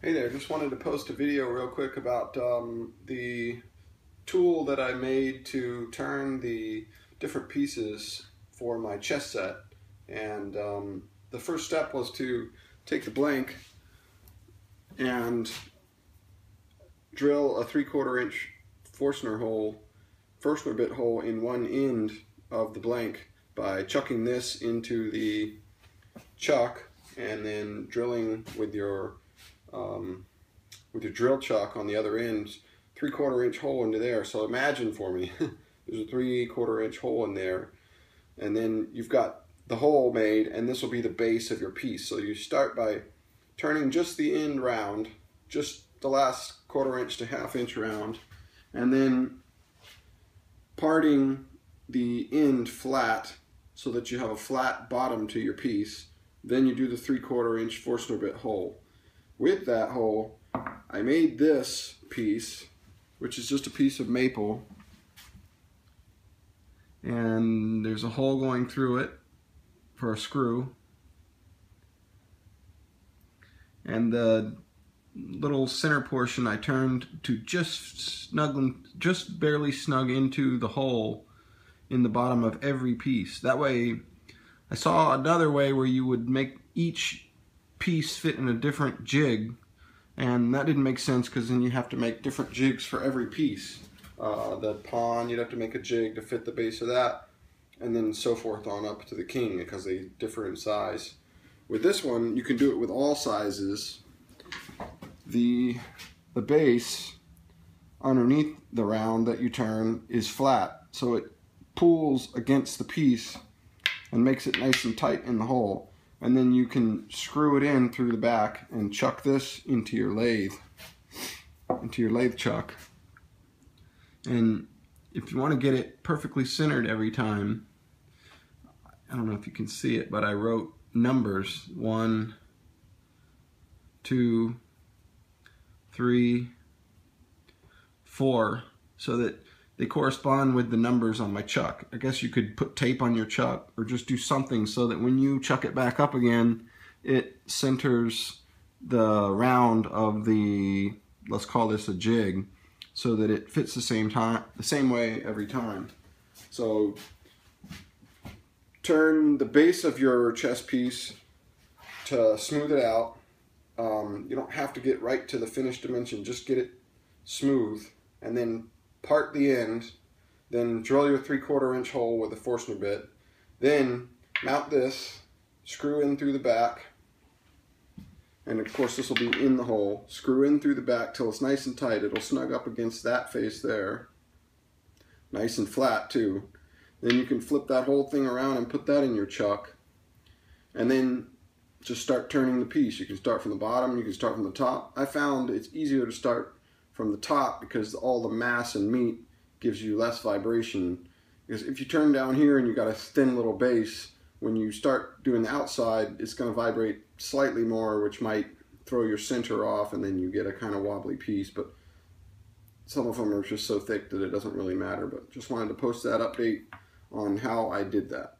Hey there, just wanted to post a video real quick about the tool that I made to turn the different pieces for my chess set. And the first step was to take the blank and drill a 3/4 inch Forstner bit hole in one end of the blank by chucking this into the chuck and then drilling with your drill chuck on the other end, 3/4 inch hole into there. So imagine for me, there's a 3/4 inch hole in there, and then you've got the hole made, and this will be the base of your piece. So you start by turning just the end round, just the last 1/4 inch to 1/2 inch round, and then parting the end flat so that you have a flat bottom to your piece. Then you do the 3/4 inch Forstner bit hole. With that hole, I made this piece, which is just a piece of maple, and there's a hole going through it for a screw, and the little center portion I turned to just barely snug into the hole in the bottom of every piece. That way, I saw another way where you would make each piece fit in a different jig, and that didn't make sense because then you have to make different jigs for every piece. The pawn, you'd have to make a jig to fit the base of that, and then so forth on up to the king because they differ in size. With this one, you can do it with all sizes. The base underneath the round that you turn is flat, so it pulls against the piece and makes it nice and tight in the hole. And then you can screw it in through the back and chuck this into your lathe chuck. And if you want to get it perfectly centered every time, I don't know if you can see it, but I wrote numbers 1, 2, 3, 4, so that they correspond with the numbers on my chuck. I guess you could put tape on your chuck or just do something so that when you chuck it back up again, it centers the round of the, let's call this a jig, so that it fits the same way every time. So turn the base of your chess piece to smooth it out. You don't have to get right to the finished dimension, just get it smooth, and then part the end, then drill your 3/4 inch hole with a Forstner bit, then mount this, screw in through the back, and of course this will be in the hole, screw in through the back till it's nice and tight. It'll snug up against that face there, nice and flat too. Then you can flip that whole thing around and put that in your chuck, and then just start turning the piece. You can start from the bottom, you can start from the top. I found it's easier to start from the top because all the mass and meat gives you less vibration. Because if you turn down here and you got a thin little base, when you start doing the outside, it's going to vibrate slightly more, which might throw your center off, and then you get a kind of wobbly piece. But some of them are just so thick that it doesn't really matter. But just wanted to post that update on how I did that.